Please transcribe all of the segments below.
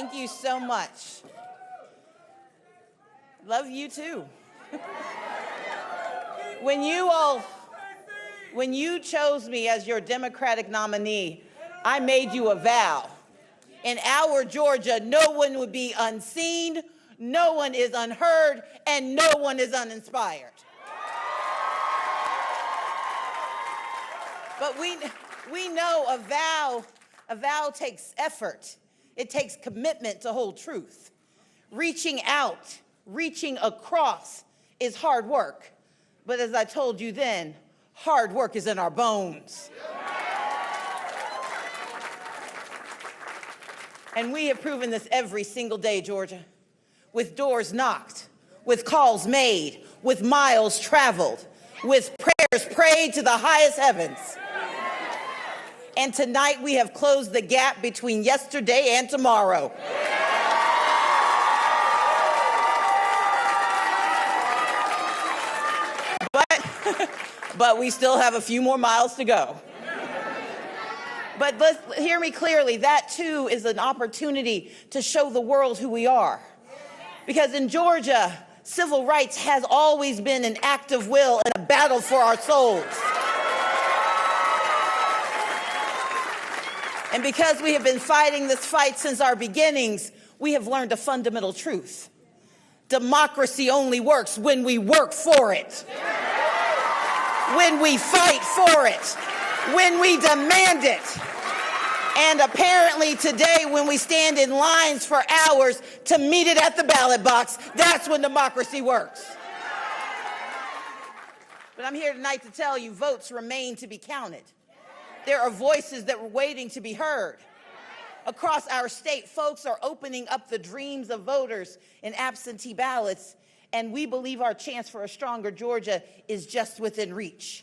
Thank you so much. Love you too. When you chose me as your Democratic nominee, I made you a vow. In our Georgia, no one would be unseen, no one is unheard, and no one is uninspired. But we know a vow takes effort. It takes commitment to hold truth. Reaching out, reaching across is hard work. But as I told you then, hard work is in our bones. And we have proven this every single day, Georgia, with doors knocked, with calls made, with miles traveled, with prayers prayed to the highest heavens. And tonight we have closed the gap between yesterday and tomorrow. But we still have a few more miles to go. But hear me clearly, that too is an opportunity to show the world who we are. Because in Georgia, civil rights has always been an act of will and a battle for our souls. And because we have been fighting this fight since our beginnings, we have learned a fundamental truth. Democracy only works when we work for it, when we fight for it, when we demand it. And apparently today, when we stand in lines for hours to meet it at the ballot box, that's when democracy works. But I'm here tonight to tell you, votes remain to be counted. There are voices that were waiting to be heard. Across our state, folks are opening up the dreams of voters in absentee ballots, and we believe our chance for a stronger Georgia is just within reach.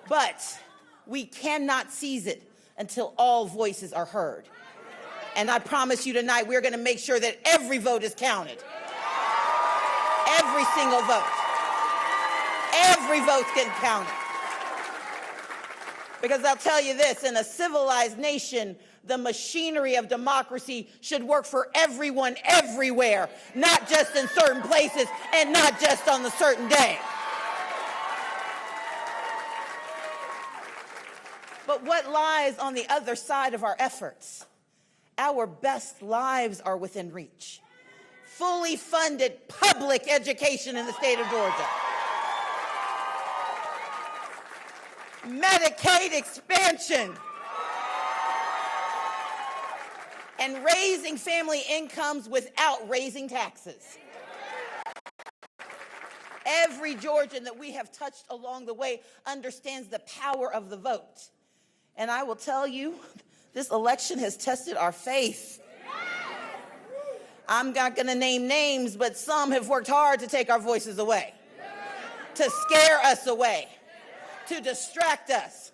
But we cannot seize it until all voices are heard. And I promise you tonight, we're going to make sure that every vote is counted. Every single vote. Every vote's getting counted. Because I'll tell you this, in a civilized nation, the machinery of democracy should work for everyone everywhere, not just in certain places and not just on a certain day. But what lies on the other side of our efforts? Our best lives are within reach. Fully funded public education in the state of Georgia. Medicaid expansion. And raising family incomes without raising taxes. Every Georgian that we have touched along the way understands the power of the vote. And I will tell you, this election has tested our faith. I'm not going to name names, but some have worked hard to take our voices away, to scare us away, to distract us.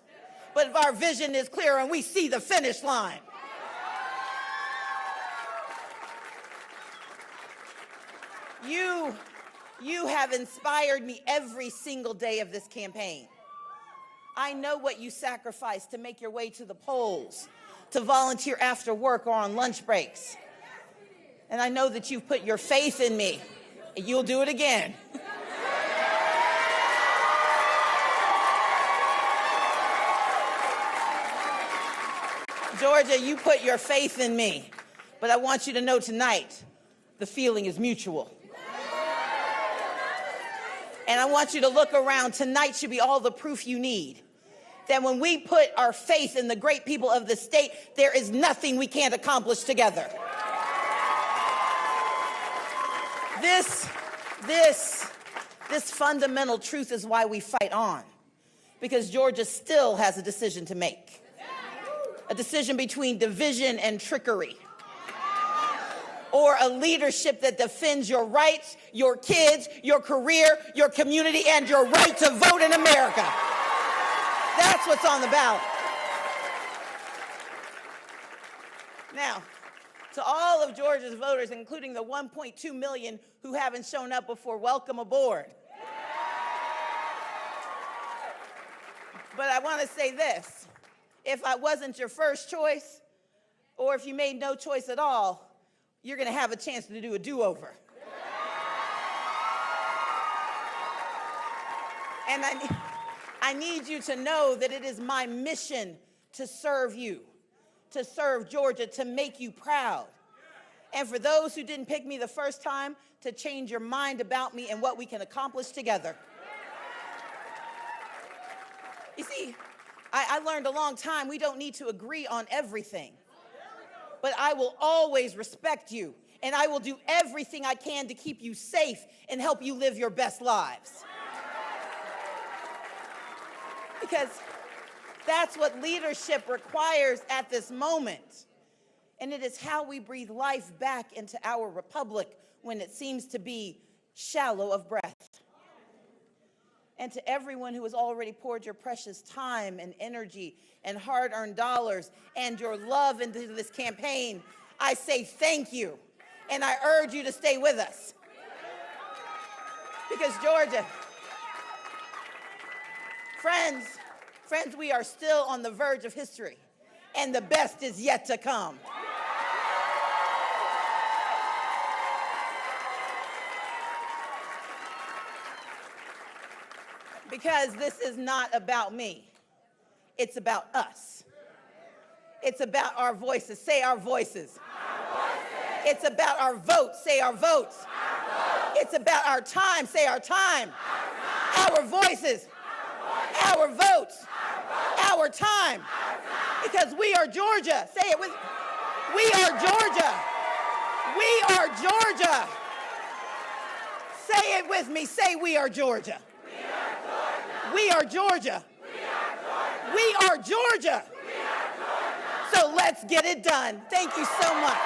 But if our vision is clear and we see the finish line, you have inspired me every single day of this campaign. I know what you sacrificed to make your way to the polls, to volunteer after work or on lunch breaks. And I know that you've put your faith in me. You'll do it again. Georgia, you put your faith in me. But I want you to know tonight, the feeling is mutual. And I want you to look around. Tonight should be all the proof you need that when we put our faith in the great people of the state, there is nothing we can't accomplish together. This fundamental truth is why we fight on, because Georgia still has a decision to make. A decision between division and trickery, or a leadership that defends your rights, your kids, your career, your community, and your right to vote in America. That's what's on the ballot. Now, to all of Georgia's voters, including the 1.2 million who haven't shown up before, welcome aboard. But I want to say this. If I wasn't your first choice, or if you made no choice at all, you're going to have a chance to do a do-over. And I need you to know that it is my mission to serve you, to serve Georgia, to make you proud. And for those who didn't pick me the first time, to change your mind about me and what we can accomplish together. You see, I learned a long time we don't need to agree on everything. But I will always respect you, and I will do everything I can to keep you safe and help you live your best lives. Because that's what leadership requires at this moment. And it is how we breathe life back into our republic when it seems to be shallow of breath. And to everyone who has already poured your precious time and energy and hard-earned dollars and your love into this campaign, I say thank you. And I urge you to stay with us. Because Georgia, friends, we are still on the verge of history, and the best is yet to come. Because this is not about me. It's about us. It's about our voices. Say our voices. Our voices. It's about our votes. Say our votes. Our votes. It's about our time. Say our time. Our time. Our voices. Our votes. Our votes. Our time. Our time. Because we are Georgia. Say it with me. We are Georgia. We are Georgia. Say it with me. Say we are Georgia. We are Georgia. We are Georgia. So let's get it done. Thank you so much.